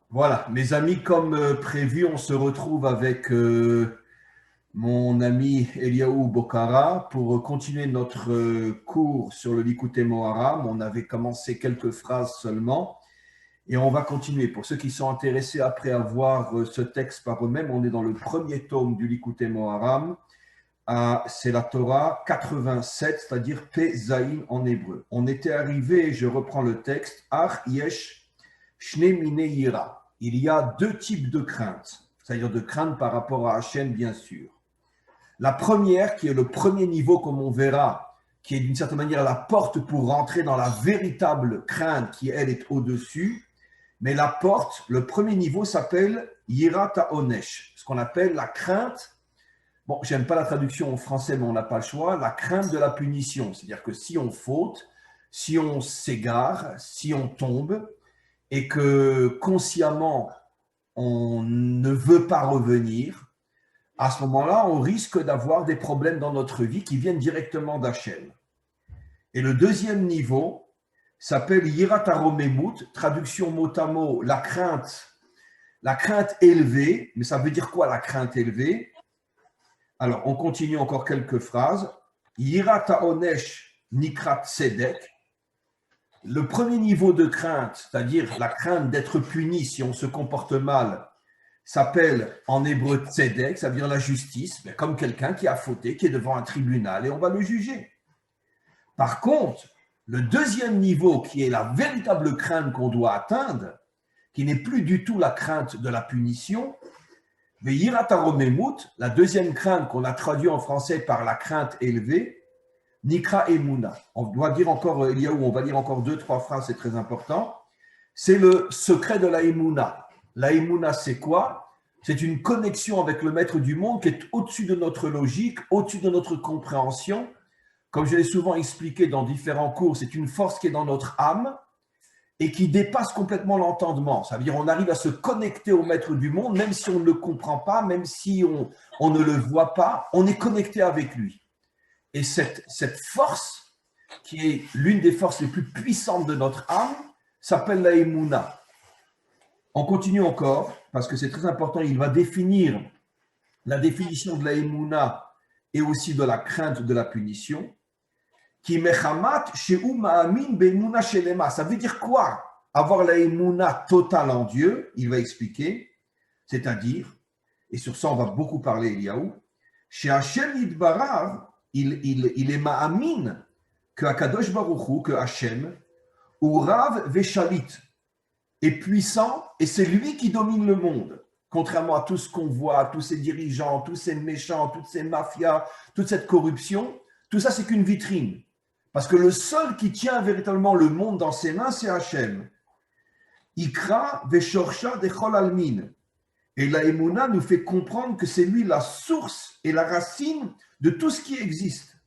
Voilà, mes amis, comme prévu, on se retrouve avec mon ami Eliaou Bokhara pour continuer notre cours sur le Likutei Moharam. On avait commencé quelques phrases seulement et on va continuer. Pour ceux qui sont intéressés après avoir ce texte par eux-mêmes, on est dans le premier tome du Likutei Moharam. C'est la Torah 87, c'est-à-dire Pezaïm en hébreu. On était arrivé, je reprends le texte, Ach Yesh Shne Mine Yira. Il y a deux types de craintes, c'est-à-dire de crainte par rapport à Hachem, bien sûr. La première, qui est le premier niveau, comme on verra, qui est d'une certaine manière la porte pour rentrer dans la véritable crainte qui, elle, est au-dessus. Mais la porte, le premier niveau s'appelle Yirat HaOnesh, ce qu'on appelle la crainte. Bon, j'aime pas la traduction en français, mais on n'a pas le choix. La crainte de la punition, c'est-à-dire que si on faute, si on s'égare, si on tombe, et que consciemment, on ne veut pas revenir, à ce moment-là, on risque d'avoir des problèmes dans notre vie qui viennent directement d'Hachem. Et le deuxième niveau s'appelle Yirat HaRomemut, traduction mot à mot, la crainte élevée. Mais ça veut dire quoi la crainte élevée? Alors, on continue encore quelques phrases. Yirat HaOnesh Nikrat Tzedek. Le premier niveau de crainte, c'est-à-dire la crainte d'être puni si on se comporte mal, s'appelle en hébreu tzedek, ça veut dire la justice, mais comme quelqu'un qui a fauté, qui est devant un tribunal et on va le juger. Par contre, le deuxième niveau, qui est la véritable crainte qu'on doit atteindre, qui n'est plus du tout la crainte de la punition, Veyirat HaRomemut, la deuxième crainte qu'on a traduit en français par la crainte élevée, Nikra Emouna. On doit dire encore, Eliaou, on va dire encore 2-3 phrases, c'est très important. C'est le secret de la Emouna. La Emouna, c'est quoi? C'est une connexion avec le maître du monde qui est au-dessus de notre logique, au-dessus de notre compréhension. Comme je l'ai souvent expliqué dans différents cours, c'est une force qui est dans notre âme et qui dépasse complètement l'entendement. Ça veut dire qu'on arrive à se connecter au maître du monde, même si on ne le comprend pas, même si on ne le voit pas, on est connecté avec lui. Et cette force, qui est l'une des forces les plus puissantes de notre âme, s'appelle la Emouna. On continue encore, parce que c'est très important, il va définir la définition de la Emouna et aussi de la crainte de la punition. Qui mechamat she'u ma'amin be'emuna shelema. Ça veut dire quoi? Avoir la Emouna totale en Dieu, il va expliquer, c'est-à-dire, et sur ça on va beaucoup parler, Eliaou, chez Hachem Yitbarav, il est ma'amin que Akadosh Baruch Hu, que Hachem, ou Rav Veshalit, est puissant et c'est lui qui domine le monde. Contrairement à tout ce qu'on voit, tous ces dirigeants, tous ces méchants, toutes ces mafias, toute cette corruption, tout ça c'est qu'une vitrine. Parce que le seul qui tient véritablement le monde dans ses mains, c'est Hachem. Ikra Veshorsha Dechol Almin. Et la Emouna nous fait comprendre que c'est lui la source et la racine de tout ce qui existe.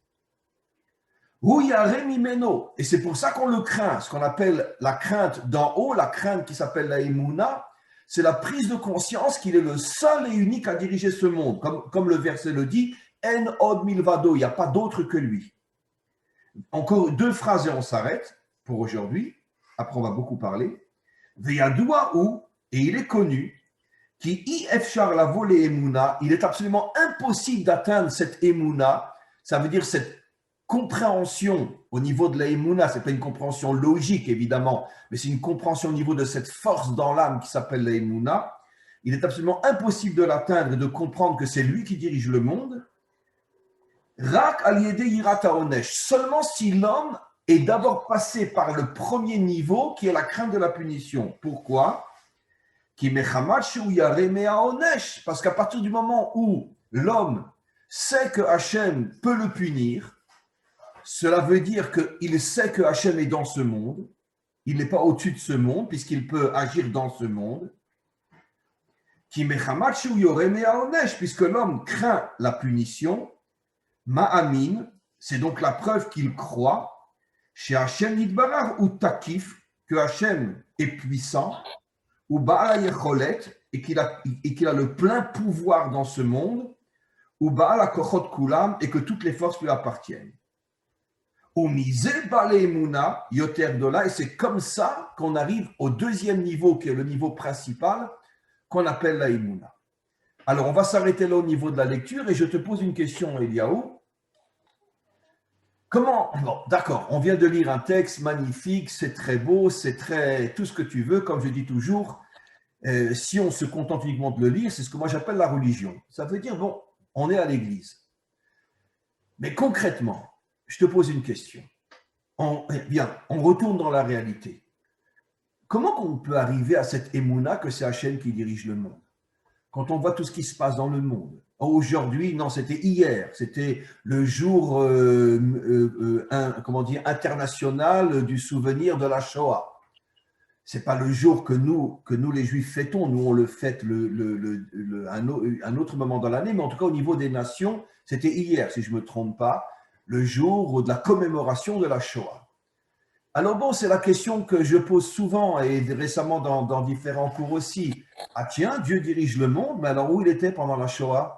Et c'est pour ça qu'on le craint, ce qu'on appelle la crainte d'en haut, la crainte qui s'appelle la Emouna, c'est la prise de conscience qu'il est le seul et unique à diriger ce monde. Comme le verset le dit, En od milvado, il n'y a pas d'autre que lui. Encore deux phrases et on s'arrête pour aujourd'hui. Après, on va beaucoup parler. Veyadoua ou, et il est connu, qui ifchar la volée Emouna, il est absolument impossible d'atteindre cette Emouna, ça veut dire cette compréhension au niveau de la Emouna, ce n'est pas une compréhension logique évidemment, mais c'est une compréhension au niveau de cette force dans l'âme qui s'appelle la Emouna. Il est absolument impossible de l'atteindre et de comprendre que c'est lui qui dirige le monde. Rak al-yede yirat haonesh, seulement si l'homme est d'abord passé par le premier niveau qui est la crainte de la punition. Pourquoi? Parce qu'à partir du moment où l'homme sait que Hachem peut le punir, cela veut dire qu'il sait que Hachem est dans ce monde, il n'est pas au-dessus de ce monde, puisqu'il peut agir dans ce monde. Puisque l'homme craint la punition, Ma'amin, c'est donc la preuve qu'il croit, chez Hachem Yitbarach ou Takif, que Hachem est puissant, ou Baal Yecholet, et qu'il a le plein pouvoir dans ce monde, ou Baal Kochot Kulam, et que toutes les forces lui appartiennent. Umise Bale Mouna, Yoter Gdola, et c'est comme ça qu'on arrive au deuxième niveau, qui est le niveau principal, qu'on appelle la Emouna. Alors, on va s'arrêter là au niveau de la lecture, et je te pose une question, Eliaou. Comment, bon, d'accord, on vient de lire un texte magnifique, c'est très beau, c'est très tout ce que tu veux, comme je dis toujours, si on se contente uniquement de le lire, c'est ce que moi j'appelle la religion. Ça veut dire, bon, on est à l'église. Mais concrètement, je te pose une question. Bien, on retourne dans la réalité. Comment on peut arriver à cette émouna que c'est Hachem qui dirige le monde? Quand on voit tout ce qui se passe dans le monde. Aujourd'hui, non, c'était hier, c'était le jour comment dire, international du souvenir de la Shoah. Ce n'est pas le jour que nous, les Juifs, fêtons. Nous, on le fête un autre moment dans l'année, mais en tout cas, au niveau des nations, c'était hier, si je ne me trompe pas, le jour de la commémoration de la Shoah. Alors bon, c'est la question que je pose souvent et récemment dans différents cours aussi. Ah tiens, Dieu dirige le monde, mais alors où il était pendant la Shoah?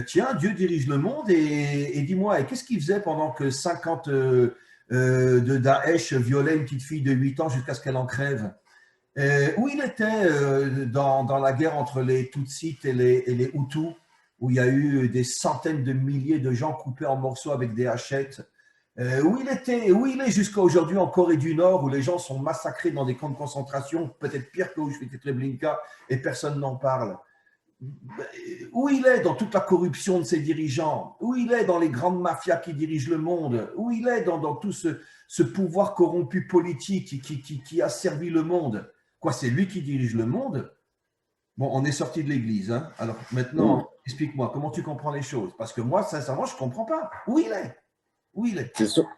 Tiens, Dieu dirige le monde et dis-moi, et qu'est-ce qu'il faisait pendant que 50 de Daesh violaient une petite fille de 8 ans jusqu'à ce qu'elle en crève? Où il était dans la guerre entre les Tutsis et les Hutus, où il y a eu des centaines de milliers de gens coupés en morceaux avec des hachettes? Où il est jusqu'à aujourd'hui en Corée du Nord, où les gens sont massacrés dans des camps de concentration, peut-être pire que Auschwitz et Treblinka, et personne n'en parle. Où il est dans toute la corruption de ses dirigeants, où il est dans les grandes mafias qui dirigent le monde, où il est dans tout ce pouvoir corrompu politique qui a servi le monde. Quoi, c'est lui qui dirige le monde? Bon, on est sorti de l'église, hein. Alors maintenant, explique-moi, comment tu comprends les choses? Parce que moi, sincèrement, je ne comprends pas. Où il est? Où il est?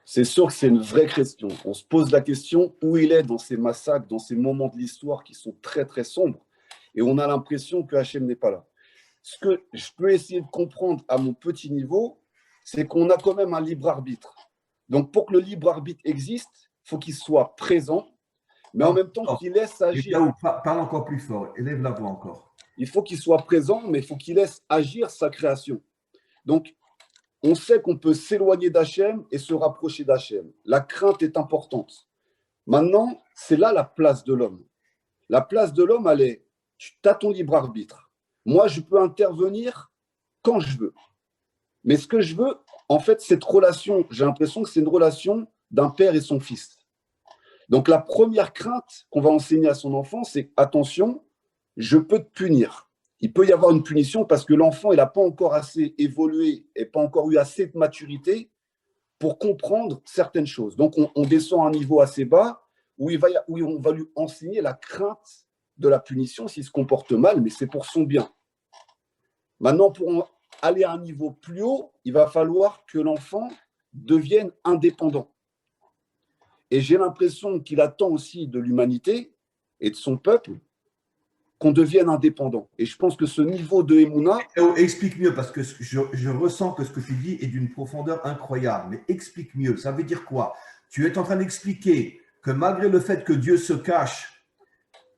C'est sûr que c'est une vraie question. On se pose la question où il est dans ces massacres, dans ces moments de l'histoire qui sont très, très sombres. Et on a l'impression que Hachem n'est pas là. Ce que je peux essayer de comprendre à mon petit niveau, c'est qu'on a quand même un libre arbitre. Donc, pour que le libre arbitre existe, il faut qu'il soit présent, mais en même temps qu'il laisse agir. Parle encore plus fort, élève la voix encore. Il faut qu'il soit présent, mais il faut qu'il laisse agir sa création. Donc, on sait qu'on peut s'éloigner d'Hachem et se rapprocher d'Hachem. La crainte est importante. Maintenant, c'est là la place de l'homme. La place de l'homme, elle est, tu as ton libre arbitre. Moi, je peux intervenir quand je veux. Mais ce que je veux, en fait, cette relation, j'ai l'impression que c'est une relation d'un père et son fils. Donc, la première crainte qu'on va enseigner à son enfant, c'est attention, je peux te punir. Il peut y avoir une punition parce que l'enfant, il n'a pas encore assez évolué et pas encore eu assez de maturité pour comprendre certaines choses. Donc, on descend à un niveau assez bas où on va lui enseigner la crainte de la punition s'il se comporte mal, mais c'est pour son bien. Maintenant, pour aller à un niveau plus haut, il va falloir que l'enfant devienne indépendant. Et j'ai l'impression qu'il attend aussi de l'humanité et de son peuple qu'on devienne indépendant. Et je pense que ce niveau de Emouna… Explique mieux, parce que je ressens que ce que tu dis est d'une profondeur incroyable. Mais explique mieux, ça veut dire quoi? Tu es en train d'expliquer que malgré le fait que Dieu se cache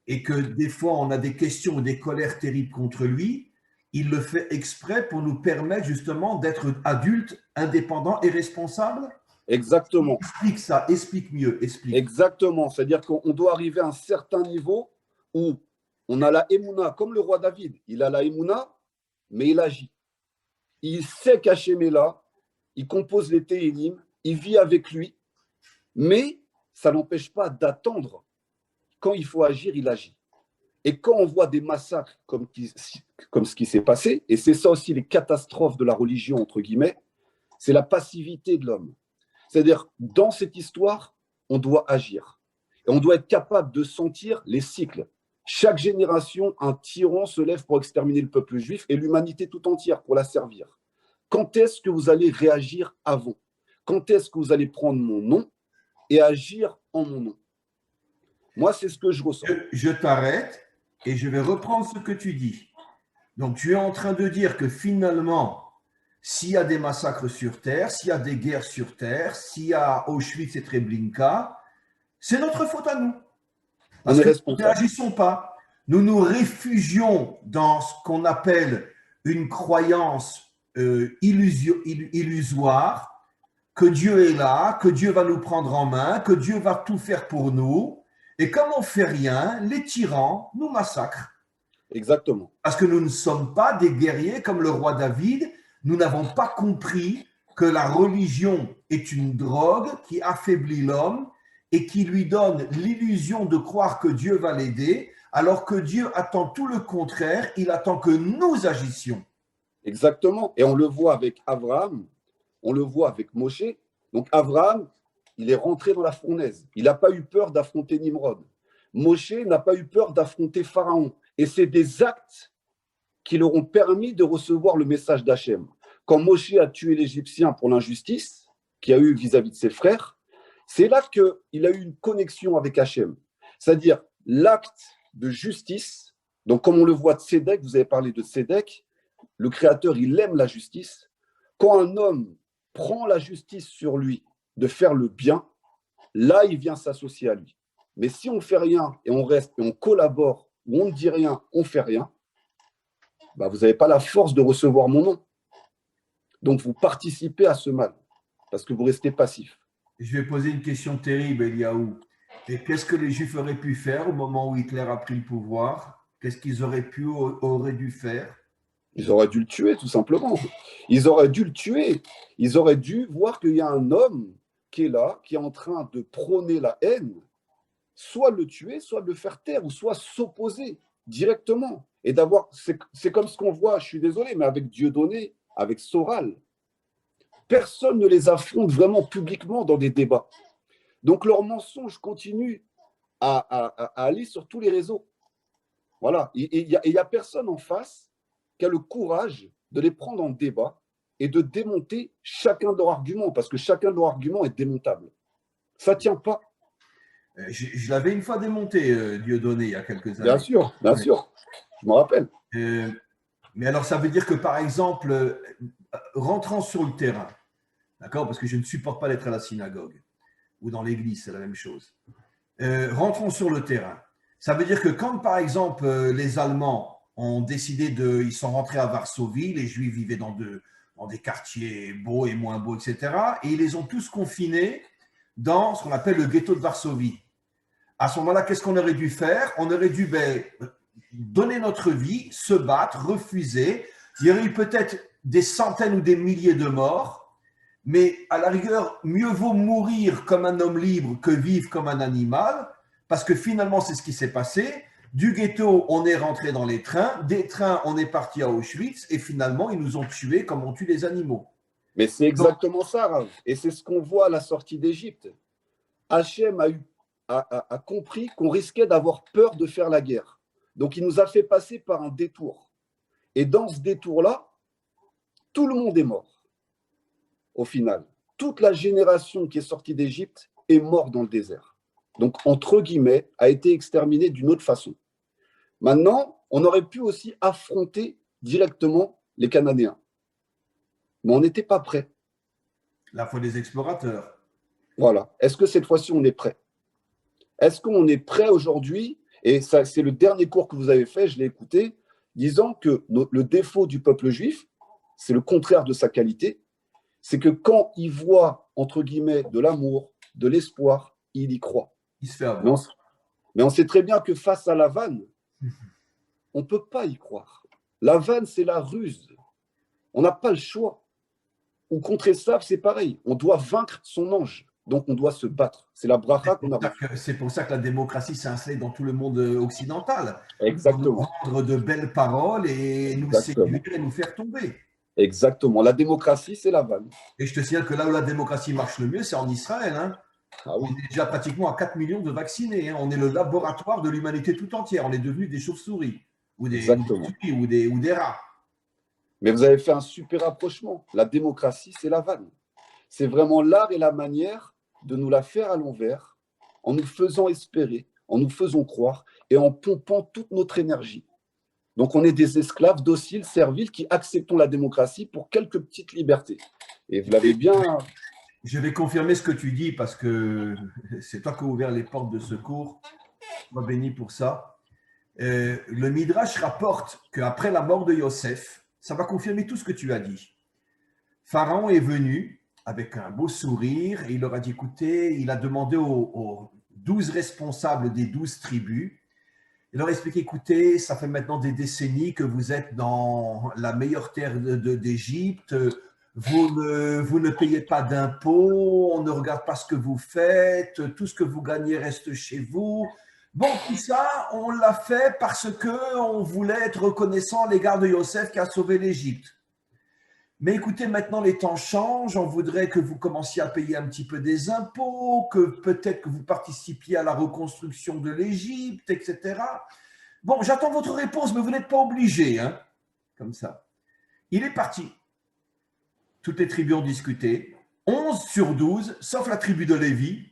et que des fois on a des questions ou des colères terribles contre lui, il le fait exprès pour nous permettre justement d'être adultes, indépendants et responsables? Exactement. Explique ça, explique mieux, explique. Exactement, c'est-à-dire qu'on doit arriver à un certain niveau où on a la Emouna, comme le roi David. Il a la Emouna, mais il agit. Il sait qu'Hachem est là, il compose les Téhilim, il vit avec lui, mais ça n'empêche pas d'attendre. Quand il faut agir, il agit. Et quand on voit des massacres comme ce qui s'est passé, et c'est ça aussi les catastrophes de la religion, entre guillemets, c'est la passivité de l'homme. C'est-à-dire, dans cette histoire, on doit agir. Et on doit être capable de sentir les cycles. Chaque génération, un tyran se lève pour exterminer le peuple juif et l'humanité tout entière pour la servir. Quand est-ce que vous allez réagir avant? Quand est-ce que vous allez prendre mon nom et agir en mon nom? Moi, c'est ce que je ressens. Je t'arrête et je vais reprendre ce que tu dis. Donc, tu es en train de dire que finalement, s'il y a des massacres sur Terre, s'il y a des guerres sur Terre, s'il y a Auschwitz et Treblinka, c'est notre faute à nous. Parce que nous ne réagissons pas. Nous nous réfugions dans ce qu'on appelle une croyance illusoire que Dieu est là, que Dieu va nous prendre en main, que Dieu va tout faire pour nous. Et comme on ne fait rien, les tyrans nous massacrent. Exactement. Parce que nous ne sommes pas des guerriers comme le roi David. Nous n'avons pas compris que la religion est une drogue qui affaiblit l'homme et qui lui donne l'illusion de croire que Dieu va l'aider, alors que Dieu attend tout le contraire. Il attend que nous agissions. Exactement. Et on le voit avec Abraham, on le voit avec Moshe. Donc Abraham, il est rentré dans la fournaise. Il n'a pas eu peur d'affronter Nimrod. Moshe n'a pas eu peur d'affronter Pharaon. Et c'est des actes qui leur ont permis de recevoir le message d'Hachem. Quand Moshe a tué l'Égyptien pour l'injustice qu'il a eu vis-à-vis de ses frères, c'est là qu'il a eu une connexion avec Hachem. C'est-à-dire l'acte de justice. Donc comme on le voit de Sédek, vous avez parlé de Sédek, le Créateur, il aime la justice. Quand un homme prend la justice sur lui de faire le bien, là, il vient s'associer à lui. Mais si on ne fait rien et on reste et on collabore, ou on ne dit rien, on ne fait rien, bah, vous n'avez pas la force de recevoir mon nom. Donc, vous participez à ce mal, parce que vous restez passif. Je vais poser une question terrible, Eliaou. Et qu'est-ce que les Juifs auraient pu faire au moment où Hitler a pris le pouvoir? Qu'est-ce qu'ils auraient dû faire? Ils auraient dû le tuer, tout simplement. Ils auraient dû le tuer. Ils auraient dû voir qu'il y a un homme qui est là, qui est en train de prôner la haine, soit le tuer, soit le faire taire, ou soit s'opposer directement. Et d'avoir, c'est comme ce qu'on voit, je suis désolé, mais avec Dieudonné, avec Soral, personne ne les affronte vraiment publiquement dans des débats. Donc leurs mensonges continuent à aller sur tous les réseaux. Voilà. Et il n'y a personne en face qui a le courage de les prendre en débat et de démonter chacun de leurs arguments, parce que chacun de leurs arguments est démontable. Ça ne tient pas. Je l'avais une fois démonté, Dieudonné, il y a quelques Bien années. sûr, bien sûr. Je m'en rappelle. Mais alors, ça veut dire que, par exemple, rentrant sur le terrain, d'accord, parce que je ne supporte pas d'être à la synagogue ou dans l'église, c'est la même chose. Rentrons sur le terrain. Ça veut dire que quand, par exemple, les Allemands ont décidé ils sont rentrés à Varsovie, les Juifs vivaient dans des quartiers beaux et moins beaux, etc. Et ils les ont tous confinés dans ce qu'on appelle le ghetto de Varsovie. À ce moment-là, qu'est-ce qu'on aurait dû faire? On aurait dû donner notre vie, se battre, refuser. Il y aurait eu peut-être des centaines ou des milliers de morts, mais à la rigueur, mieux vaut mourir comme un homme libre que vivre comme un animal, parce que finalement, c'est ce qui s'est passé. Du ghetto, on est rentré dans les trains, des trains, on est parti à Auschwitz, et finalement, ils nous ont tués comme on tue les animaux. Mais c'est exactement ça, Rav. Et c'est ce qu'on voit à la sortie d'Égypte. Hachem a compris qu'on risquait d'avoir peur de faire la guerre. Donc, il nous a fait passer par un détour. Et dans ce détour-là, tout le monde est mort. Au final, toute la génération qui est sortie d'Égypte est morte dans le désert. Donc, entre guillemets, a été exterminée d'une autre façon. Maintenant, on aurait pu aussi affronter directement les Cananéens. Mais on n'était pas prêt. La foi des explorateurs. Voilà. Est-ce que cette fois-ci, on est prêt? Est-ce qu'on est prêt aujourd'hui? Et ça, c'est le dernier cours que vous avez fait, je l'ai écouté, disant que le défaut du peuple juif, c'est le contraire de sa qualité, c'est que quand il voit, entre guillemets, de l'amour, de l'espoir, il y croit. Il se fait avoir. Mais on sait très bien que face à la vanne, on ne peut pas y croire. La vanne, c'est la ruse. On n'a pas le choix. Ou contre Esav, c'est pareil. On doit vaincre son ange. Donc, on doit se battre. C'est la bracha qu'on a reçue. C'est pour ça que la démocratie s'est installée dans tout le monde occidental. Exactement. Pour nous vendre de belles paroles et nous séduire et nous faire tomber. Exactement. La démocratie, c'est la vanne. Et je te signale que là où la démocratie marche le mieux, c'est en Israël. Hein. Ah oui. On est déjà pratiquement à 4 millions de vaccinés. Hein. On est le laboratoire de l'humanité tout entière. On est devenu des chauves-souris ou des rats. Mais vous avez fait un super rapprochement. La démocratie, c'est la vanne. C'est vraiment l'art et la manière de nous la faire à l'envers, en nous faisant espérer, en nous faisant croire et en pompant toute notre énergie. Donc, on est des esclaves dociles, serviles, qui acceptons la démocratie pour quelques petites libertés. Et vous l'avez bien... Je vais confirmer ce que tu dis parce que c'est toi qui as ouvert les portes de secours. Sois béni pour ça. Le Midrash rapporte qu'après la mort de Yosef, ça va confirmer tout ce que tu as dit. Pharaon est venu avec un beau sourire, et il leur a dit, écoutez, il a demandé aux 12 responsables des 12 tribus, il leur a expliqué, écoutez, ça fait maintenant des décennies que vous êtes dans la meilleure terre d'Égypte, vous ne payez pas d'impôts, on ne regarde pas ce que vous faites, tout ce que vous gagnez reste chez vous. Bon, tout ça, on l'a fait parce qu'on voulait être reconnaissant à l'égard de Yosef qui a sauvé l'Égypte. Mais écoutez, maintenant les temps changent, on voudrait que vous commenciez à payer un petit peu des impôts, que peut-être que vous participiez à la reconstruction de l'Égypte, etc. Bon, j'attends votre réponse, mais vous n'êtes pas obligé, hein, comme ça. Il est parti. Toutes les tribus ont discuté. 11 sur 12, sauf la tribu de Lévi,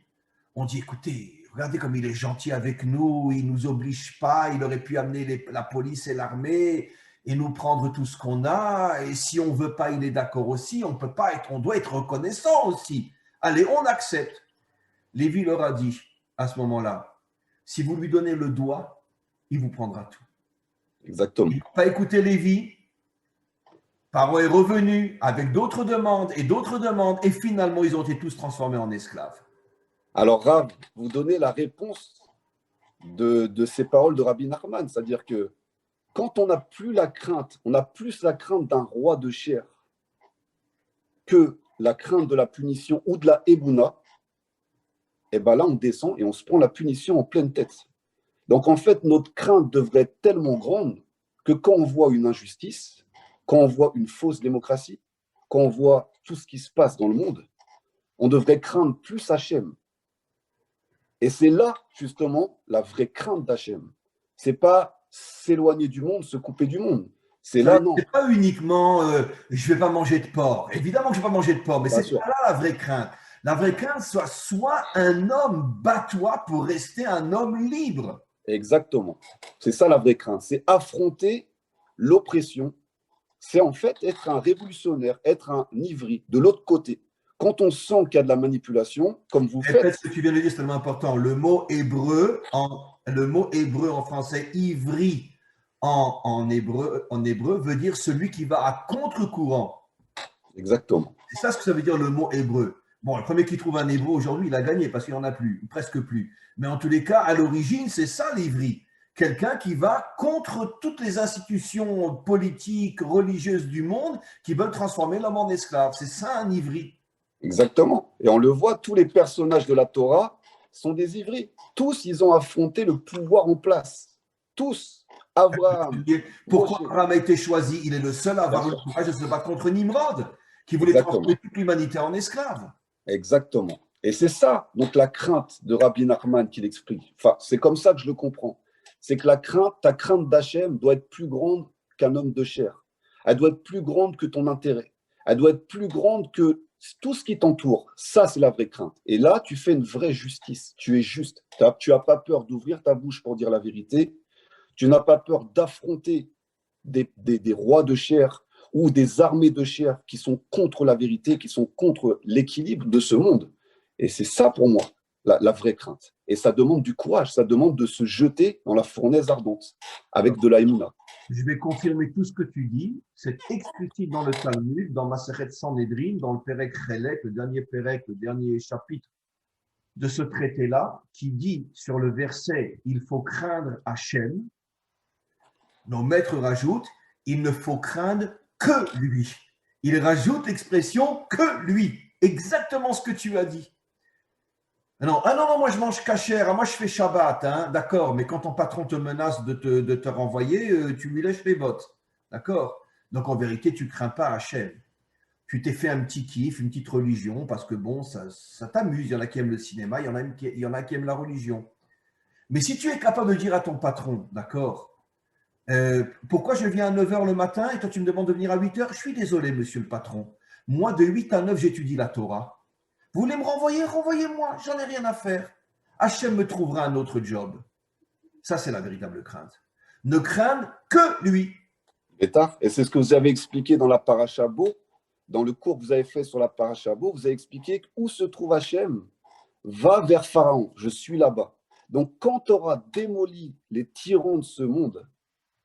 ont dit, écoutez, regardez comme il est gentil avec nous, il ne nous oblige pas, il aurait pu amener la police et l'armée et nous prendre tout ce qu'on a, et si on ne veut pas, il est d'accord aussi, on peut pas être, on doit être reconnaissant aussi. Allez, on accepte. Lévi leur a dit, à ce moment-là, si vous lui donnez le doigt, il vous prendra tout. Exactement. Il n'a pas écouté Lévi. Paro est revenu avec d'autres demandes, et finalement, ils ont été tous transformés en esclaves. Alors, Rav, vous donnez la réponse de ces paroles de Rabbi Nachman, c'est-à-dire que quand on n'a plus la crainte, on a plus la crainte d'un roi de chair que la crainte de la punition ou de la Ebouna, et bien là, on descend et on se prend la punition en pleine tête. Donc, en fait, notre crainte devrait être tellement grande que quand on voit une injustice, quand on voit une fausse démocratie, quand on voit tout ce qui se passe dans le monde, on devrait craindre plus Hachem. Et c'est là, justement, la vraie crainte d'Hachem. Ce n'est pas s'éloigner du monde, se couper du monde. C'est là, non. C'est pas uniquement je ne vais pas manger de porc. Évidemment que je ne vais pas manger de porc, mais Bien c'est sûr. pas là la vraie crainte. La vraie crainte, soit un homme bat-toi pour rester un homme libre. Exactement. C'est ça la vraie crainte. C'est affronter l'oppression. C'est en fait être un révolutionnaire, être un ivri de l'autre côté. Quand on sent qu'il y a de la manipulation, comme vous Répète faites, ce que tu viens de dire, c'est tellement important. Le mot hébreu en français, ivri en hébreu veut dire celui qui va à contre-courant. exactement. C'est ça ce que ça veut dire le mot hébreu. Bon, le premier qui trouve un hébreu aujourd'hui, il a gagné parce qu'il n'y en a plus, ou presque plus. Mais en tous les cas, à l'origine, c'est ça l'ivri. Quelqu'un qui va contre toutes les institutions politiques, religieuses du monde qui veulent transformer l'homme en esclave. C'est ça un ivri. Exactement. Et on le voit, tous les personnages de la Torah sont des ivris. Tous, ils ont affronté le pouvoir en place. Tous. Abraham. Pourquoi Moshe. Abraham a été choisi? Il est le seul à avoir eu le courage de se battre contre Nimrod, qui voulait Exactement. transformer toute l'humanité en esclave. Exactement. Et c'est ça, donc la crainte de Rabbi Nachman qu'il explique. Enfin, c'est comme ça que je le comprends. C'est que la crainte, ta crainte d'Hachem doit être plus grande qu'un homme de chair. Elle doit être plus grande que ton intérêt. Elle doit être plus grande que tout ce qui t'entoure. Ça, c'est la vraie crainte. Et là, tu fais une vraie justice. Tu es juste. Tu n'as pas peur d'ouvrir ta bouche pour dire la vérité. Tu n'as pas peur d'affronter des rois de chair ou des armées de chair qui sont contre la vérité, qui sont contre l'équilibre de ce monde. Et c'est ça pour moi, la vraie crainte. Et ça demande du courage, ça demande de se jeter dans la fournaise ardente avec de la émouna. Je vais confirmer tout ce que tu dis. C'est explicite dans le Talmud, dans Masechet Sanhedrin, dans le Pérec Chelek, le dernier Pérec, le dernier chapitre de ce traité-là, qui dit sur le verset « Il faut craindre Hachem », nos maîtres rajoutent « Il ne faut craindre que lui ». Il rajoute l'expression « que lui ». Exactement ce que tu as dit. Non, moi je mange cachère, moi je fais Shabbat, hein, d'accord, mais quand ton patron te menace de te renvoyer, tu lui lèches les bottes, d'accord. Donc en vérité, tu ne crains pas Hachem. Tu t'es fait un petit kiff, une petite religion, parce que bon, ça t'amuse, il y en a qui aiment le cinéma, il y en a qui aiment la religion. Mais si tu es capable de dire à ton patron, d'accord, pourquoi je viens à 9h le matin et toi tu me demandes de venir à 8h? Je suis désolé, monsieur le patron. Moi, de 8 à 9, j'étudie la Torah. Vous voulez me renvoyer? Renvoyez-moi, j'en ai rien à faire. Hachem me trouvera un autre job. Ça, c'est la véritable crainte. Ne craindre que lui. Et c'est ce que vous avez expliqué dans la paracha Bo, dans le cours que vous avez fait sur la paracha Bo, vous avez expliqué où se trouve Hachem. Va vers Pharaon, je suis là-bas. Donc quand tu auras démoli les tyrans de ce monde,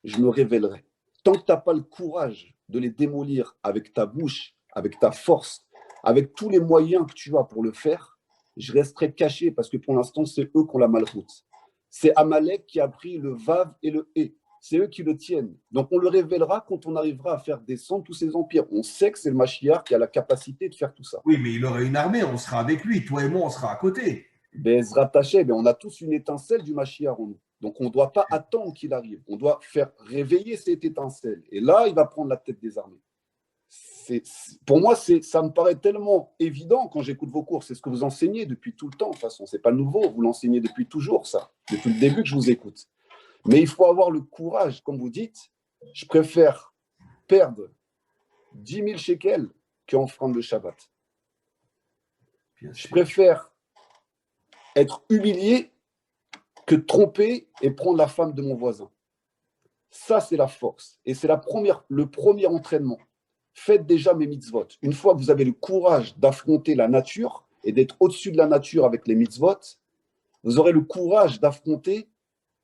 je me révélerai. Tant que tu n'as pas le courage de les démolir avec ta bouche, avec ta force, avec tous les moyens que tu as pour le faire, je resterai caché parce que pour l'instant, c'est eux qui ont la malroute. C'est Amalek qui a pris le Vav et le E. C'est eux qui le tiennent. Donc, on le révélera quand on arrivera à faire descendre tous ces empires. On sait que c'est le Mashiach qui a la capacité de faire tout ça. Oui, mais il aurait une armée, on sera avec lui. Toi et moi, on sera à côté. Bezrat Hashem, on a tous une étincelle du Mashiach en nous. Donc, on ne doit pas attendre qu'il arrive. On doit faire réveiller cette étincelle. Et là, il va prendre la tête des armées. Pour moi, ça me paraît tellement évident quand j'écoute vos cours. C'est ce que vous enseignez depuis tout le temps, de toute façon. Ce n'est pas nouveau, vous l'enseignez depuis toujours, ça. Depuis le début que je vous écoute. Mais il faut avoir le courage, comme vous dites, je préfère perdre 10 000 shekels qu'enfreindre le Shabbat. Je préfère être humilié que tromper et prendre la femme de mon voisin. Ça, c'est la force. Et c'est le premier entraînement. Faites déjà mes mitzvot. Une fois que vous avez le courage d'affronter la nature et d'être au-dessus de la nature avec les mitzvot, vous aurez le courage d'affronter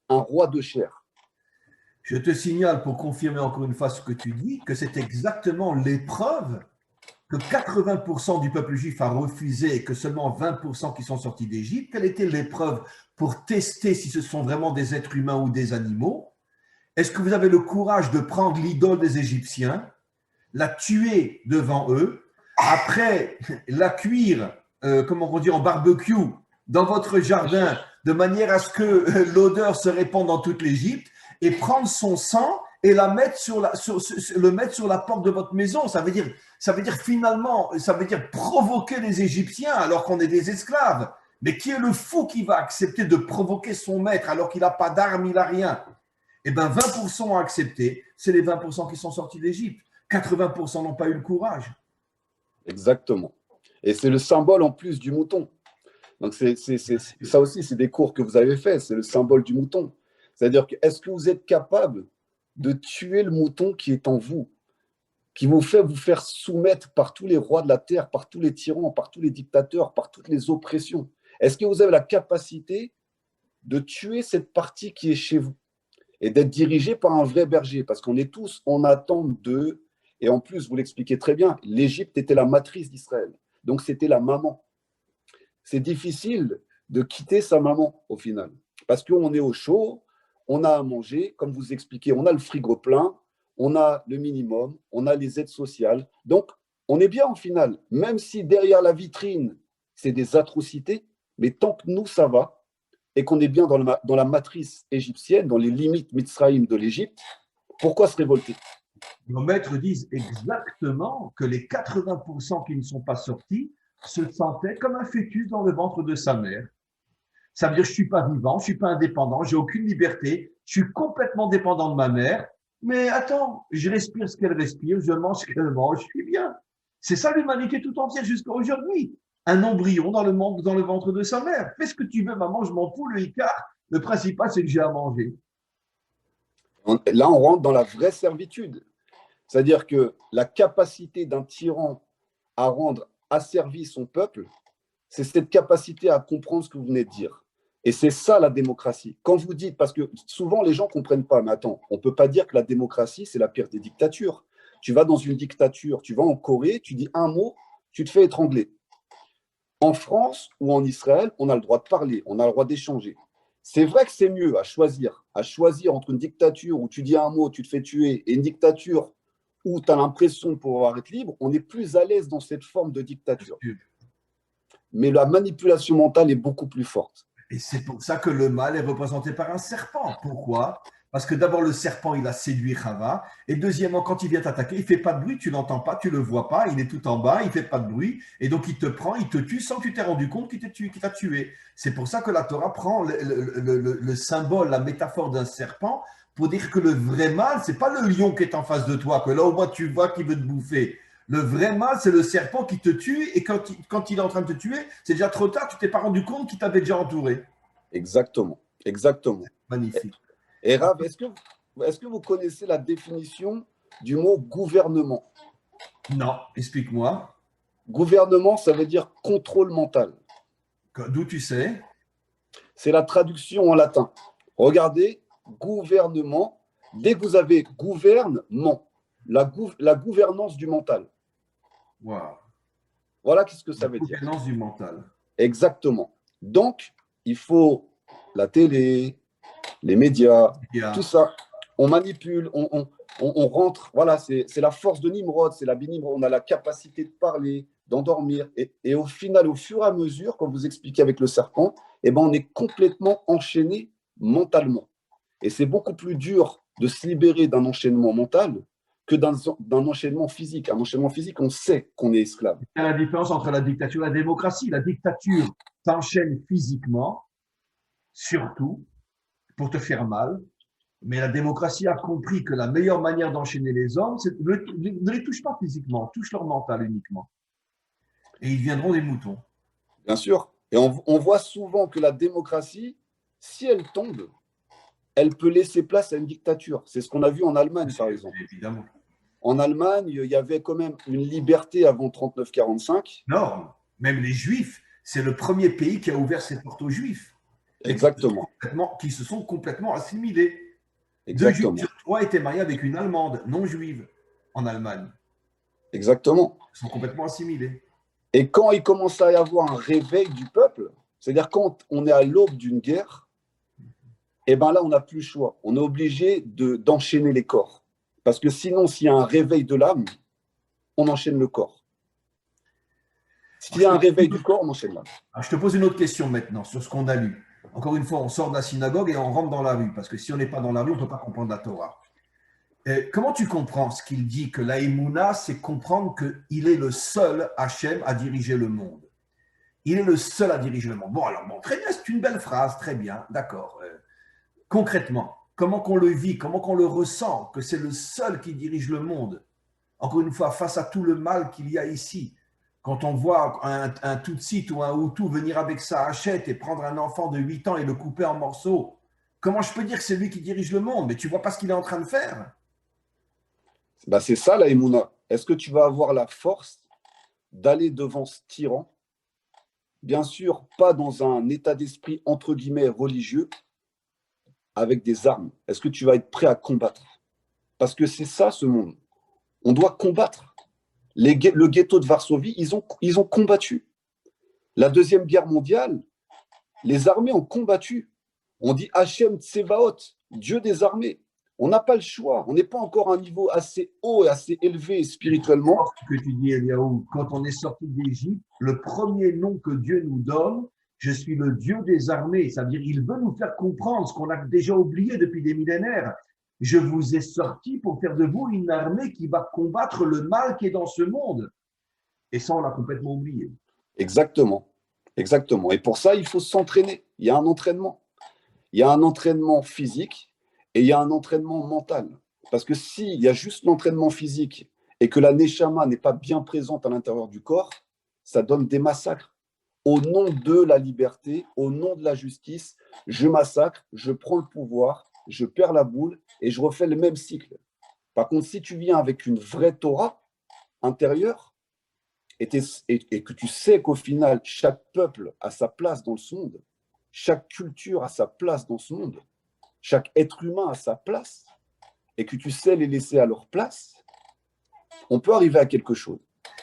un roi de chair. Je te signale, pour confirmer encore une fois ce que tu dis, que c'est exactement l'épreuve que 80% du peuple juif a refusé et que seulement 20% qui sont sortis d'Égypte. Quelle était l'épreuve pour tester si ce sont vraiment des êtres humains ou des animaux? Est-ce que vous avez le courage de prendre l'idole des Égyptiens, la tuer devant eux, après la cuire, comment on dit, en barbecue dans votre jardin, de manière à ce que l'odeur se répande dans toute l'Égypte, et prendre son sang et le mettre sur la porte de votre maison? Ça veut dire finalement, ça veut dire provoquer les Égyptiens alors qu'on est des esclaves. Mais qui est le fou qui va accepter de provoquer son maître alors qu'il n'a pas d'armes, il n'a rien? Eh bien, 20% ont accepté, c'est les 20% qui sont sortis d'Égypte. 80% n'ont pas eu le courage. Exactement. Et c'est le symbole en plus du mouton. Donc, ça aussi, c'est des cours que vous avez faits. C'est le symbole du mouton. C'est-à-dire que est-ce que vous êtes capable de tuer le mouton qui est en vous, qui vous fait vous faire soumettre par tous les rois de la terre, par tous les tyrans, par tous les dictateurs, par toutes les oppressions? Est-ce que vous avez la capacité de tuer cette partie qui est chez vous et d'être dirigé par un vrai berger? Parce qu'on est tous en attente d'eux. Et en plus, vous l'expliquez très bien, l'Égypte était la matrice d'Israël. Donc, c'était la maman. C'est difficile de quitter sa maman au final. Parce qu'on est au chaud, on a à manger, comme vous expliquez, on a le frigo plein, on a le minimum, on a les aides sociales. Donc, on est bien au final. Même si derrière la vitrine, c'est des atrocités, mais tant que nous, ça va, et qu'on est bien dans la matrice égyptienne, dans les limites Mitzrayim de l'Égypte, pourquoi se révolter? Nos maîtres disent exactement que les 80% qui ne sont pas sortis se sentaient comme un fœtus dans le ventre de sa mère. Ça veut dire que je ne suis pas vivant, je ne suis pas indépendant, j'ai aucune liberté, je suis complètement dépendant de ma mère. Mais attends, je respire ce qu'elle respire, je mange ce qu'elle mange, je suis bien. C'est ça l'humanité tout entière jusqu'à aujourd'hui. Un embryon dans le ventre de sa mère. Fais ce que tu veux, maman, je m'en fous, le Icar. Le principal, c'est que j'ai à manger. Là, on rentre dans la vraie servitude. C'est-à-dire que la capacité d'un tyran à rendre asservi son peuple, c'est cette capacité à comprendre ce que vous venez de dire. Et c'est ça la démocratie. Quand vous dites, parce que souvent les gens ne comprennent pas, mais attends, on ne peut pas dire que la démocratie, c'est la pire des dictatures. Tu vas dans une dictature, tu vas en Corée, tu dis un mot, tu te fais étrangler. En France ou en Israël, on a le droit de parler, on a le droit d'échanger. C'est vrai que c'est mieux à choisir entre une dictature où tu dis un mot, tu te fais tuer, et une dictature où tu as l'impression de pouvoir être libre. On est plus à l'aise dans cette forme de dictature. Mais la manipulation mentale est beaucoup plus forte. Et c'est pour ça que le mal est représenté par un serpent. Pourquoi? Parce que d'abord, le serpent, il a séduit Chava. Et deuxièmement, quand il vient t'attaquer, il ne fait pas de bruit, tu ne l'entends pas, tu ne le vois pas, il est tout en bas, il ne fait pas de bruit. Et donc, il te prend, il te tue sans que tu t'aies rendu compte qu'il t'a tué. C'est pour ça que la Torah prend le symbole, la métaphore d'un serpent pour dire que le vrai mal, ce n'est pas le lion qui est en face de toi, que là, au moins, tu vois qu'il veut te bouffer. Le vrai mal, c'est le serpent qui te tue, et quand il est en train de te tuer, c'est déjà trop tard, tu ne t'es pas rendu compte qu'il t'avait déjà entouré. Exactement, exactement. Magnifique. Et Rav, est-ce que vous connaissez la définition du mot gouvernement? Non, explique-moi. Gouvernement, ça veut dire contrôle mental. D'où tu sais? C'est la traduction en latin. Regardez, gouvernement, dès que vous avez gouvernement, la gouvernance du mental. Wow. Voilà qu'est-ce que La ça veut dire. gouvernance du mental. Exactement. Donc, il faut la télé, les médias, Il y tout a ça. On manipule, on rentre. Voilà, c'est la force de Nimrod, c'est la Nimrod. On a la capacité de parler, d'endormir. Et au final, au fur et à mesure, comme vous expliquez avec le serpent, eh ben, on est complètement enchaîné mentalement. Et c'est beaucoup plus dur de se libérer d'un enchaînement mental que d'un enchaînement physique. Un enchaînement physique, on sait qu'on est esclave. il y a la différence entre la dictature et la démocratie. La dictature t'enchaîne physiquement, surtout, pour te faire mal. Mais la démocratie a compris que la meilleure manière d'enchaîner les hommes, c'est ne les touche pas physiquement, touche leur mental uniquement. Et ils deviendront des moutons. Bien sûr. Et on voit souvent que la démocratie, si elle tombe, elle peut laisser place à une dictature. C'est ce qu'on a vu en Allemagne, par exemple. Évidemment. En Allemagne, il y avait quand même une liberté avant 39-45. Non, même les Juifs, c'est le premier pays qui a ouvert ses portes aux Juifs et Exactement. qui se sont complètement assimilés. 2 Juifs Exactement. sur 3 étaient mariés avec une Allemande non juive en Allemagne. Exactement. Ils sont complètement assimilés. Et quand il commence à y avoir un réveil du peuple, c'est-à-dire quand on est à l'aube d'une guerre, et bien là, on n'a plus le choix. On est obligé d'enchaîner les corps. Parce que sinon, s'il y a un réveil de l'âme, on enchaîne le corps. S'il y a un réveil du corps, on enchaîne l'âme. Je te pose une autre question maintenant sur ce qu'on a lu. Encore une fois, on sort de la synagogue et on rentre dans la rue, parce que si on n'est pas dans la rue, on ne peut pas comprendre la Torah. Comment tu comprends ce qu'il dit que la Emouna, c'est comprendre qu'il est le seul Hachem à diriger le monde. Il est le seul à diriger le monde. Bon, alors, bon, très bien, c'est une belle phrase, très bien, d'accord. Concrètement, comment qu'on le vit, comment qu'on le ressent, que c'est le seul qui dirige le monde. Encore une fois, face à tout le mal qu'il y a ici, quand on voit un Tutsi ou un Hutu venir avec sa hachette et prendre un enfant de 8 ans et le couper en morceaux, comment je peux dire que c'est lui qui dirige le monde? Mais tu vois pas ce qu'il est en train de faire? Ben, c'est ça la Emouna. Est-ce que tu vas avoir la force d'aller devant ce tyran? Bien sûr, pas dans un état d'esprit entre guillemets religieux, avec des armes. Est-ce que tu vas être prêt à combattre? Parce que c'est ça ce monde. On doit combattre. Le ghetto de Varsovie, ils ont combattu. La Deuxième Guerre mondiale, les armées ont combattu. On dit Hachem Tsevaot, Dieu des armées. On n'a pas le choix. On n'est pas encore à un niveau assez haut et assez élevé spirituellement. Ce que tu dis, Eliaou, quand on est sorti d'Égypte, le premier nom que Dieu nous donne, je suis le Dieu des armées. C'est-à-dire, il veut nous faire comprendre ce qu'on a déjà oublié depuis des millénaires. Je vous ai sorti pour faire de vous une armée qui va combattre le mal qui est dans ce monde. Et ça, on l'a complètement oublié. Exactement. Exactement. Et pour ça, il faut s'entraîner. Il y a un entraînement. Il y a un entraînement physique et il y a un entraînement mental. Parce que s'il y a juste l'entraînement physique et que la Neshama n'est pas bien présente à l'intérieur du corps, ça donne des massacres. Au nom de la liberté, au nom de la justice, je massacre, je prends le pouvoir, je perds la boule et je refais le même cycle. Par contre, si tu viens avec une vraie Torah intérieure et que tu sais qu'au final, chaque peuple a sa place dans ce monde, chaque culture a sa place dans ce monde, chaque être humain a sa place, et que tu sais les laisser à leur place, on peut arriver à quelque chose.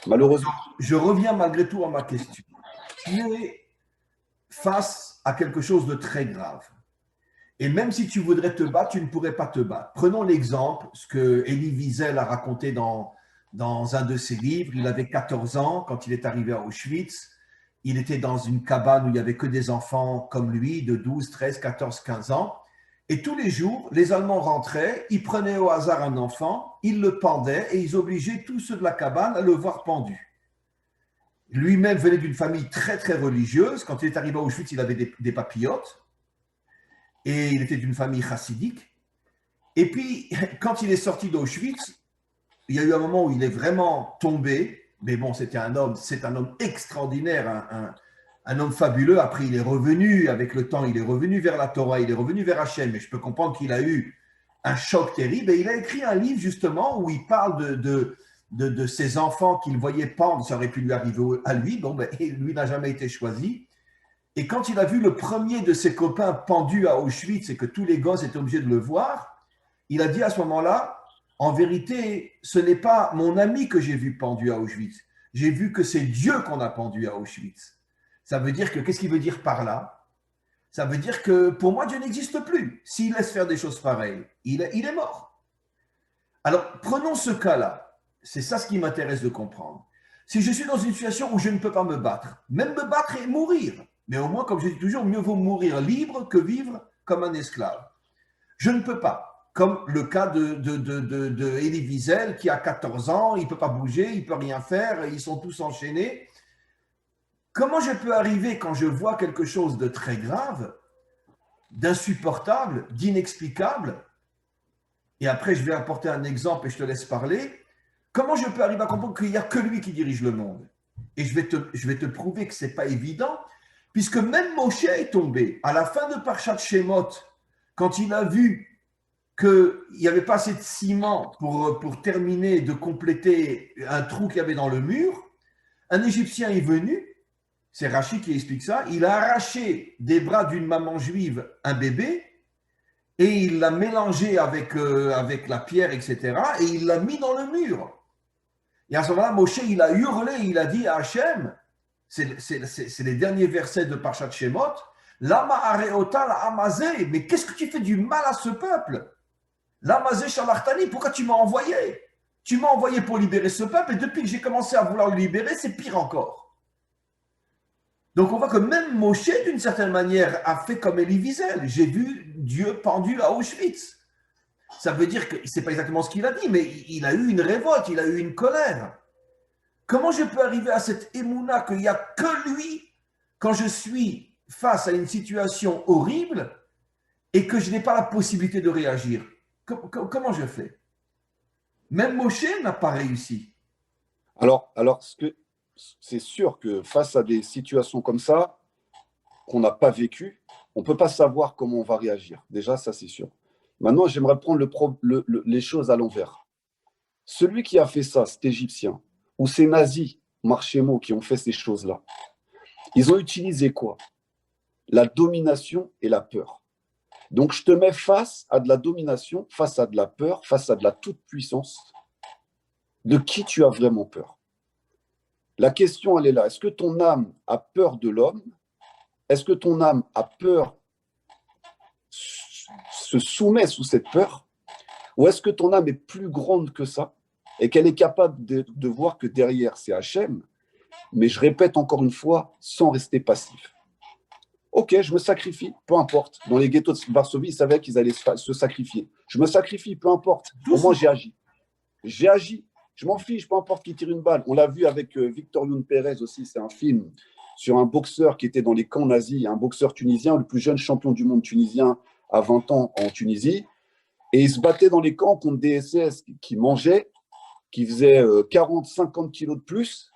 Malheureusement. Je reviens malgré tout à ma question. Tu es face à quelque chose de très grave. Et même si tu voudrais te battre, tu ne pourrais pas te battre. Prenons l'exemple, ce que Elie Wiesel a raconté dans un de ses livres. Il avait 14 ans quand il est arrivé à Auschwitz. Il était dans une cabane où il n'y avait que des enfants comme lui, de 12, 13, 14, 15 ans. Et tous les jours, les Allemands rentraient, ils prenaient au hasard un enfant, ils le pendaient et ils obligeaient tous ceux de la cabane à le voir pendu. Lui-même venait d'une famille très, très religieuse. Quand il est arrivé à Auschwitz, il avait des papillotes. Et il était d'une famille chassidique. Et puis, quand il est sorti d'Auschwitz, il y a eu un moment où il est vraiment tombé. Mais bon, c'est un homme extraordinaire, un homme fabuleux. Après, il est revenu, avec le temps, il est revenu vers la Torah, il est revenu vers Hachem. Mais je peux comprendre qu'il a eu un choc terrible. Et il a écrit un livre, justement, où il parle de ses enfants qu'il voyait pendre. Ça aurait pu lui arriver à lui. Bon, ben, lui n'a jamais été choisi. Et quand il a vu le premier de ses copains pendu à Auschwitz et que tous les gosses étaient obligés de le voir, il a dit à ce moment-là, en vérité, ce n'est pas mon ami que j'ai vu pendu à Auschwitz. j'ai vu que c'est Dieu qu'on a pendu à Auschwitz. Ça veut dire que, qu'est-ce qu'il veut dire par là? Ça veut dire que pour moi, Dieu n'existe plus. S'il laisse faire des choses pareilles, il est mort. Alors, prenons ce cas-là. C'est ça ce qui m'intéresse de comprendre. Si je suis dans une situation où je ne peux pas me battre, même me battre et mourir, mais au moins, comme je dis toujours, mieux vaut mourir libre que vivre comme un esclave. Je ne peux pas. Comme le cas de Elie Wiesel, qui a 14 ans, il ne peut pas bouger, il ne peut rien faire, ils sont tous enchaînés. Comment je peux arriver, quand je vois quelque chose de très grave, d'insupportable, d'inexplicable, et après je vais apporter un exemple et je te laisse parler, comment je peux arriver à comprendre qu'il n'y a que lui qui dirige le monde? Et je vais te prouver que ce n'est pas évident, puisque même Moshe est tombé. À la fin de Parshat Shemot, quand il a vu qu'il n'y avait pas assez de ciment pour terminer de compléter un trou qu'il y avait dans le mur, un Égyptien est venu, c'est Rachi qui explique ça, il a arraché des bras d'une maman juive un bébé et il l'a mélangé avec la pierre, etc. et il l'a mis dans le mur. Et à ce moment-là, Moshe, il a hurlé, il a dit à Hachem, c'est les derniers versets de Parshat Shemot, Lama areota la amazé, mais qu'est-ce que tu fais du mal à ce peuple? L'amazé shalachtani, pourquoi tu m'as envoyé? Tu m'as envoyé pour libérer ce peuple, et depuis que j'ai commencé à vouloir le libérer, c'est pire encore. Donc on voit que même Moshe, d'une certaine manière, a fait comme Elie Wiesel. J'ai vu Dieu pendu à Auschwitz. Ça veut dire que c'est pas exactement ce qu'il a dit, mais il a eu une révolte, il a eu une colère. Comment je peux arriver à cette émouna qu'il n'y a que lui quand je suis face à une situation horrible et que je n'ai pas la possibilité de réagir? Comment je fais? Même Moshe n'a pas réussi. Alors c'est sûr que face à des situations comme ça, qu'on n'a pas vécues, on ne peut pas savoir comment on va réagir. Déjà, ça, c'est sûr. Maintenant, j'aimerais prendre les choses à l'envers. Celui qui a fait ça, cet Égyptien, ou ces nazis, Marchémo, qui ont fait ces choses-là, ils ont utilisé quoi? La domination et la peur. Donc, je te mets face à de la domination, face à de la peur, face à de la toute-puissance. De qui tu as vraiment peur? La question, elle est là. Est-ce que ton âme a peur de l'homme? Est-ce que ton âme a peur, se soumet sous cette peur? Ou est-ce que ton âme est plus grande que ça et qu'elle est capable de voir que derrière, c'est Hachem, mais je répète encore une fois, sans rester passif. Ok, je me sacrifie, peu importe. Dans les ghettos de Varsovie, ils savaient qu'ils allaient se sacrifier. Je me sacrifie, peu importe. Au moins, j'ai agi. J'ai agi. Je m'en fiche, peu importe qui tire une balle. On l'a vu avec Victor Youn Pérez aussi, c'est un film sur un boxeur qui était dans les camps nazis, un boxeur tunisien, le plus jeune champion du monde tunisien à 20 ans en Tunisie. Et il se battait dans les camps contre des SS qui mangeaient, qui faisaient 40, 50 kilos de plus.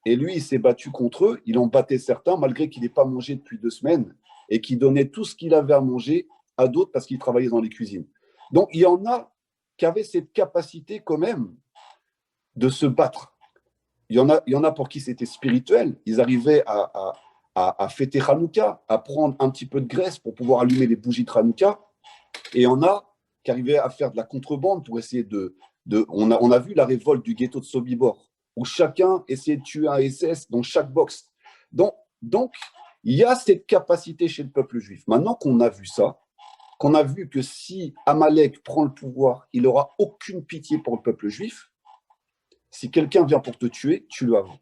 Et lui, il s'est battu contre eux. Il en battait certains, malgré qu'il n'ait pas mangé depuis 2 semaines et qu'il donnait tout ce qu'il avait à manger à d'autres parce qu'il travaillait dans les cuisines. Donc, il y en a qui avaient cette capacité quand même de se battre. Il y en a pour qui c'était spirituel. Ils arrivaient à fêter Hanouka, à prendre un petit peu de graisse pour pouvoir allumer les bougies de Hanouka. Et il y en a qui arrivaient à faire de la contrebande pour essayer on a vu la révolte du ghetto de Sobibor, où chacun essayait de tuer un SS dans chaque box. Donc, il y a cette capacité chez le peuple juif. Maintenant qu'on a vu ça, qu'on a vu que si Amalek prend le pouvoir, il n'aura aucune pitié pour le peuple juif. Si quelqu'un vient pour te tuer, tu le avoues.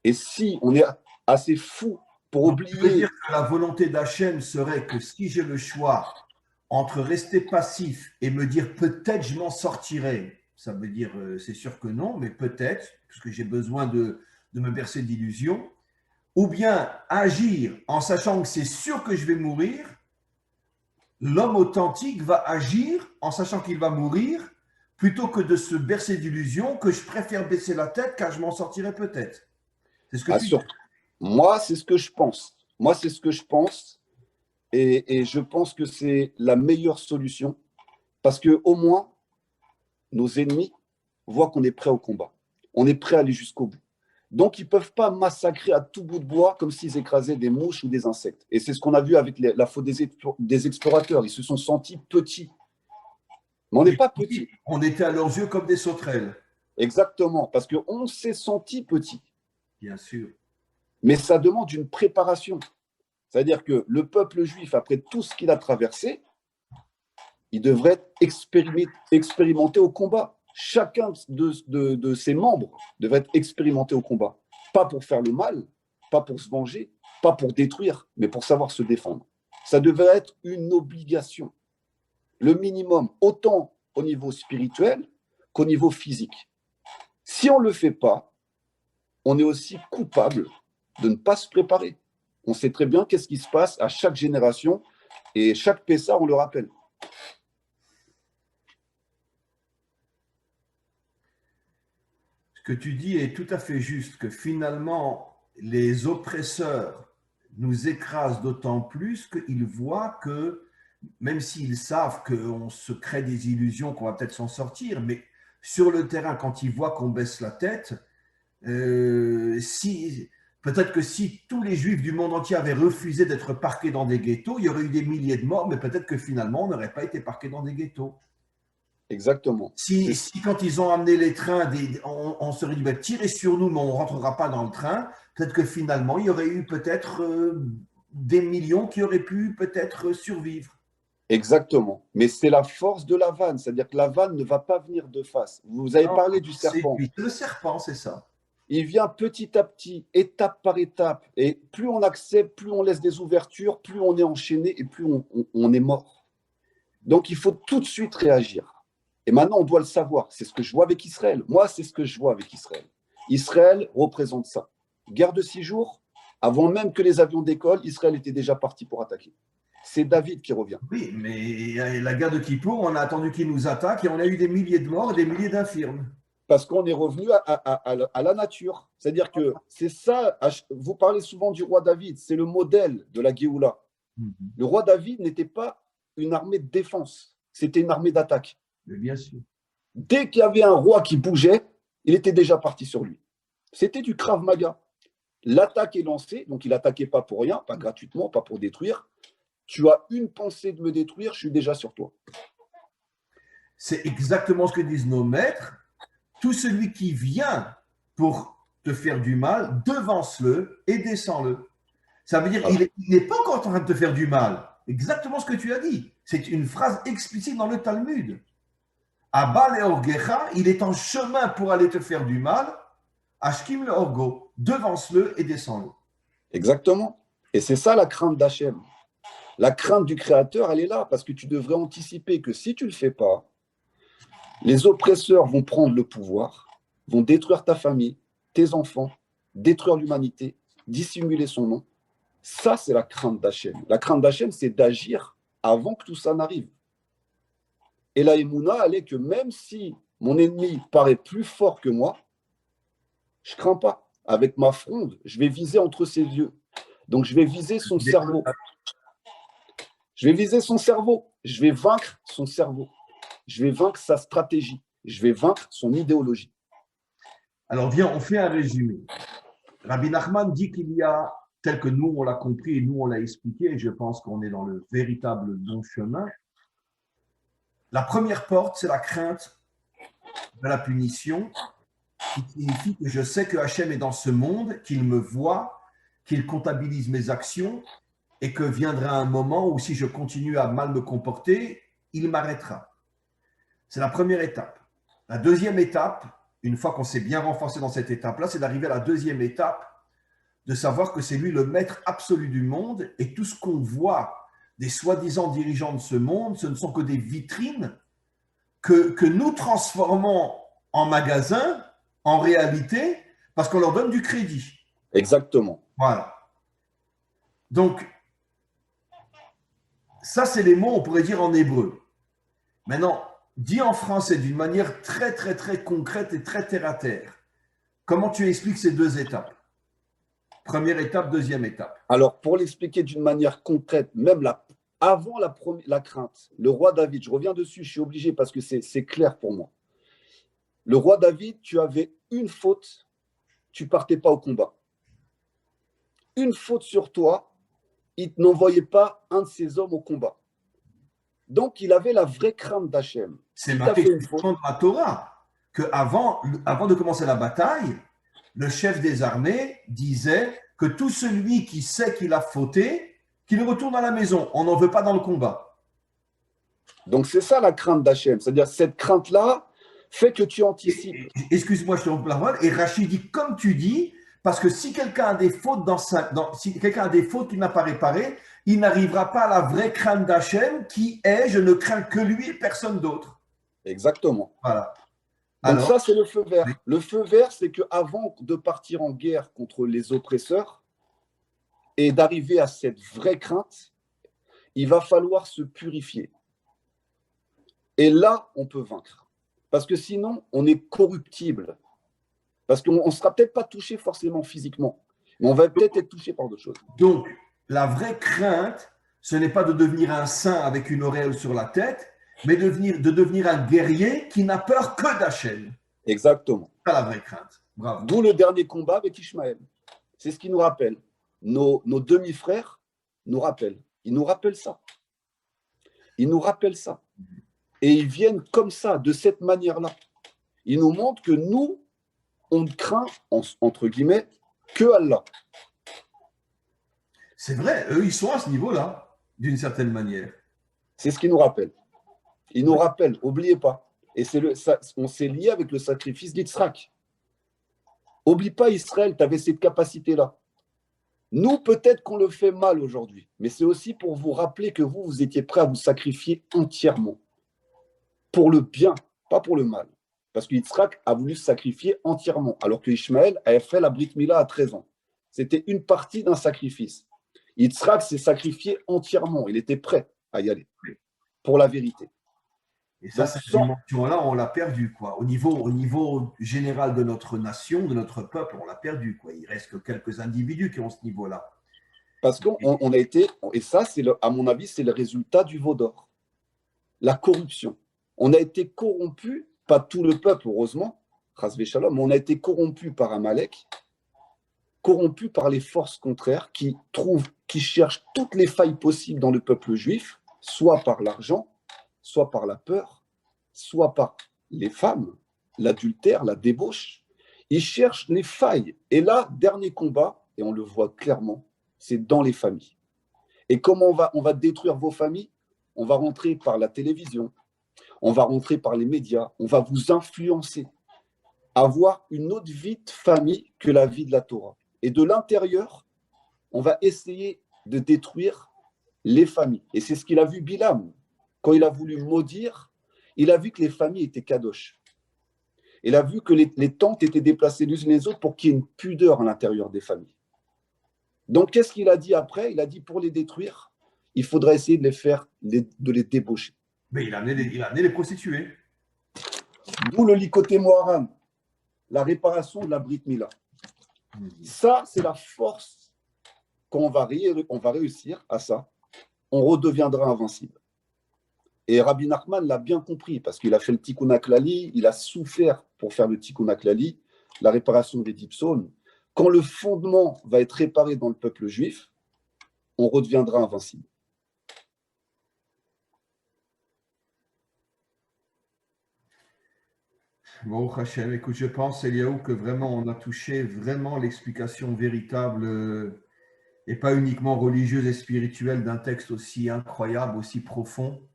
Et si on est assez fou pour oublier... Je veux dire que la volonté d'Hachem serait que si j'ai le choix entre rester passif et me dire peut-être je m'en sortirai, ça veut dire c'est sûr que non, mais peut-être, parce que j'ai besoin de me bercer d'illusions, ou bien agir en sachant que c'est sûr que je vais mourir, l'homme authentique va agir en sachant qu'il va mourir, plutôt que de se bercer d'illusions, que je préfère baisser la tête car je m'en sortirai peut-être. C'est ce que tu dis. Moi, c'est ce que je pense. Moi, c'est ce que je pense. Et je pense que c'est la meilleure solution parce qu'au moins, nos ennemis voient qu'on est prêt au combat. On est prêt à aller jusqu'au bout. Donc, ils ne peuvent pas massacrer à tout bout de bois comme s'ils écrasaient des mouches ou des insectes. Et c'est ce qu'on a vu avec la faute des explorateurs. Ils se sont sentis petits. Mais on n'est pas petits. On était à leurs yeux comme des sauterelles. Exactement, parce qu'on s'est senti petit. Bien sûr. Mais ça demande une préparation. C'est-à-dire que le peuple juif, après tout ce qu'il a traversé, il devrait être expérimenté au combat. Chacun de ses membres devrait être expérimenté au combat. Pas pour faire le mal, pas pour se venger, pas pour détruire, mais pour savoir se défendre. Ça devrait être une obligation. Le minimum, autant au niveau spirituel qu'au niveau physique. Si on ne le fait pas, on est aussi coupable de ne pas se préparer. On sait très bien qu'est-ce qui se passe à chaque génération et chaque Pessah, on le rappelle. Ce que tu dis est tout à fait juste, que finalement, les oppresseurs nous écrasent d'autant plus qu'ils voient que, même s'ils savent qu'on se crée des illusions, qu'on va peut-être s'en sortir, mais sur le terrain, quand ils voient qu'on baisse la tête, peut-être que si tous les juifs du monde entier avaient refusé d'être parqués dans des ghettos, il y aurait eu des milliers de morts, mais peut-être que finalement, on n'aurait pas été parqués dans des ghettos. Exactement. Si quand ils ont amené les trains, on serait dit, bah, tirez sur nous, mais on ne rentrera pas dans le train, peut-être que finalement, il y aurait eu peut-être des millions qui auraient pu peut-être survivre. Exactement. Mais c'est la force de la vanne, c'est-à-dire que la vanne ne va pas venir de face. Vous avez parlé du serpent. C'est le serpent, c'est ça. Il vient petit à petit, étape par étape. Et plus on accepte, plus on laisse des ouvertures, plus on est enchaîné et plus on est mort. Donc il faut tout de suite réagir. Et maintenant, on doit le savoir. C'est ce que je vois avec Israël. Moi, c'est ce que je vois avec Israël. Israël représente ça. Guerre de 6 jours, avant même que les avions décollent, Israël était déjà parti pour attaquer. C'est David qui revient. Oui, mais la guerre de Kippour, on a attendu qu'ils nous attaquent et on a eu des milliers de morts et des milliers d'infirmes. Parce qu'on est revenu à la nature. C'est-à-dire que c'est ça, vous parlez souvent du roi David, c'est le modèle de la Géoula. Le roi David n'était pas une armée de défense, c'était une armée d'attaque. Mais bien sûr. Dès qu'il y avait un roi qui bougeait, il était déjà parti sur lui. C'était du Krav Maga. L'attaque est lancée, donc il n'attaquait pas pour rien, pas gratuitement, pas pour détruire. Tu as une pensée de me détruire, je suis déjà sur toi. C'est exactement ce que disent nos maîtres. Tout celui qui vient pour te faire du mal, devance-le et descends-le. Ça veut dire qu'il n'est pas encore en train de te faire du mal. Exactement ce que tu as dit. C'est une phrase explicite dans le Talmud. Abba le orgecha, il est en chemin pour aller te faire du mal. Ashkim le orgo, devance-le et descends-le. Exactement. Et c'est ça la crainte d'Hachem. La crainte du Créateur, elle est là, parce que tu devrais anticiper que si tu ne le fais pas, les oppresseurs vont prendre le pouvoir, vont détruire ta famille, tes enfants, détruire l'humanité, dissimuler son nom. Ça, c'est la crainte d'Hachem. La crainte d'Hachem, c'est d'agir avant que tout ça n'arrive. Et la Emouna, elle est que même si mon ennemi paraît plus fort que moi, je ne crains pas. Avec ma fronde, je vais viser entre ses yeux. Donc, je vais viser son cerveau. Je vais viser son cerveau. Je vais vaincre son cerveau. Je vais vaincre sa stratégie. Je vais vaincre son idéologie. Alors, viens, on fait un résumé. Rabbi Nachman dit qu'il y a, tel que nous, on l'a compris et nous, on l'a expliqué, et je pense qu'on est dans le véritable bon chemin. La première porte, c'est la crainte de la punition, qui signifie que je sais que Hachem est dans ce monde, qu'il me voit, qu'il comptabilise mes actions, et que viendra un moment où si je continue à mal me comporter, il m'arrêtera. C'est la première étape. La deuxième étape, une fois qu'on s'est bien renforcé dans cette étape-là, c'est d'arriver à la deuxième étape, de savoir que c'est lui le maître absolu du monde, et tout ce qu'on voit des soi-disant dirigeants de ce monde, ce ne sont que des vitrines que nous transformons en magasins, en réalité, parce qu'on leur donne du crédit. Exactement. Voilà. Donc, ça, c'est les mots, on pourrait dire en hébreu. Maintenant, dit en français d'une manière très, très, très concrète et très terre-à-terre, comment tu expliques ces deux étapes? Première étape, deuxième étape. Alors, pour l'expliquer d'une manière concrète, même avant la crainte, le roi David, je reviens dessus, je suis obligé parce que c'est clair pour moi. Le roi David, tu avais une faute, tu partais pas au combat. Une faute sur toi, il n'envoyait pas un de ses hommes au combat. Donc, il avait la vraie crainte d'Hachem. C'est marqué dans la Torah. qu'avant avant de commencer la bataille, le chef des armées disait que tout celui qui sait qu'il a fauté, qu'il retourne à la maison. On n'en veut pas dans le combat. Donc, c'est ça la crainte d'Hachem. C'est-à-dire, cette crainte-là fait que tu anticipes. Excuse-moi, je te romps la parole. Et Rachid dit, comme tu dis, parce que si quelqu'un a des fautes si quelqu'un a des fautes qu'il n'a pas réparées, il n'arrivera pas à la vraie crainte d'Hachem qui est je ne crains que lui et personne d'autre. Exactement. Voilà. Donc Alors, ça, c'est le feu vert. oui. Le feu vert, c'est qu'avant de partir en guerre contre les oppresseurs et d'arriver à cette vraie crainte, il va falloir se purifier. Et là, on peut vaincre. Parce que sinon, on est corruptible. Parce qu'on ne sera peut-être pas touché forcément physiquement, mais on va peut-être être touché par d'autres choses. Donc, la vraie crainte, ce n'est pas de devenir un saint avec une auréole sur la tête, mais de devenir un guerrier qui n'a peur que d'Hachem. Exactement. C'est la vraie crainte. Bravo. D'où le dernier combat avec Ishmaël. C'est ce qui nous rappelle. Nos demi-frères nous rappellent. Ils nous rappellent ça. Ils nous rappellent ça. Et ils viennent comme ça, de cette manière-là. Ils nous montrent que nous, on ne craint, entre guillemets, que Allah. C'est vrai, eux, ils sont à ce niveau-là, d'une certaine manière. C'est ce qu'ils nous rappellent. Ils nous rappellent, n'oubliez pas. Et on s'est lié avec le sacrifice d'Yitzhak. Oublie pas Israël, tu avais cette capacité-là. Nous, peut-être qu'on le fait mal aujourd'hui, mais c'est aussi pour vous rappeler que vous étiez prêts à vous sacrifier entièrement. Pour le bien, pas pour le mal. Parce que Yitzhak a voulu se sacrifier entièrement, alors que Ishmaël avait fait la Brit Mila à 13 ans. C'était une partie d'un sacrifice. Yitzhak s'est sacrifié entièrement, il était prêt à y aller, pour la vérité. Et ça, cette dimension-là, on l'a perdu, quoi. Au niveau général de notre nation, de notre peuple, on l'a perdu, quoi. Il reste que quelques individus qui ont ce niveau-là. Parce qu'on a été, et ça, à mon avis, c'est le résultat du veau d'or. La corruption. On a été corrompu, pas tout le peuple, heureusement, Chasvé Shalom, mais on a été corrompu par Amalek, corrompu par les forces contraires qui cherchent toutes les failles possibles dans le peuple juif, soit par l'argent, soit par la peur, soit par les femmes, l'adultère, la débauche. Ils cherchent les failles. Et là, dernier combat, et on le voit clairement, c'est dans les familles. Et comment on va détruire vos familles? On va rentrer par la télévision, on va rentrer par les médias, on va vous influencer, avoir une autre vie de famille que la vie de la Torah. Et de l'intérieur, on va essayer de détruire les familles. Et c'est ce qu'il a vu Bilam. Quand il a voulu maudire, il a vu que les familles étaient kadosh. Il a vu que les tentes étaient déplacées les unes les autres pour qu'il y ait une pudeur à l'intérieur des familles. Donc, qu'est-ce qu'il a dit après? Il a dit, pour les détruire, il faudrait essayer de les débaucher. Mais il a amené les prostituées. D'où le Likoté Moharam, la réparation de la Brit Mila. Ça, c'est la force. Quand on va réussir à ça, on redeviendra invincible. Et Rabbi Nachman l'a bien compris, parce qu'il a fait le Tikkun HaKlali, il a souffert pour faire le Tikkun HaKlali, la réparation des 10 psaumes. Quand le fondement va être réparé dans le peuple juif, on redeviendra invincible. Bon, Hachem, écoute, je pense, Eliaou, que vraiment, on a touché vraiment l'explication véritable et pas uniquement religieuse et spirituelle d'un texte aussi incroyable, aussi profond.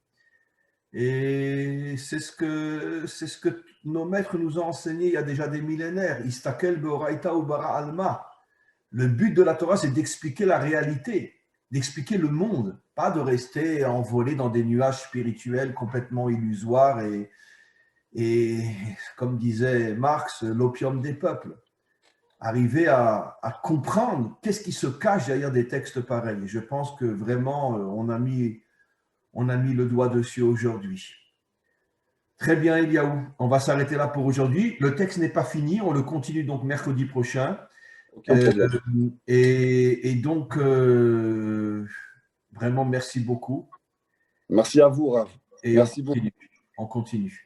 Et c'est ce que nos maîtres nous ont enseigné il y a déjà des millénaires. Istakel beoraita ou bara alma. Le but de la Torah, c'est d'expliquer la réalité, d'expliquer le monde, pas de rester envolé dans des nuages spirituels complètement illusoires et comme disait Marx, l'opium des peuples. Arriver à comprendre qu'est-ce qui se cache derrière des textes pareils. Je pense que vraiment, on a mis le doigt dessus aujourd'hui. Très bien, Eliaou. On va s'arrêter là pour aujourd'hui. Le texte n'est pas fini. On le continue donc mercredi prochain. Aucun problème. Et donc, vraiment, merci beaucoup. Merci à vous, Rav. Et Merci beaucoup. on continue.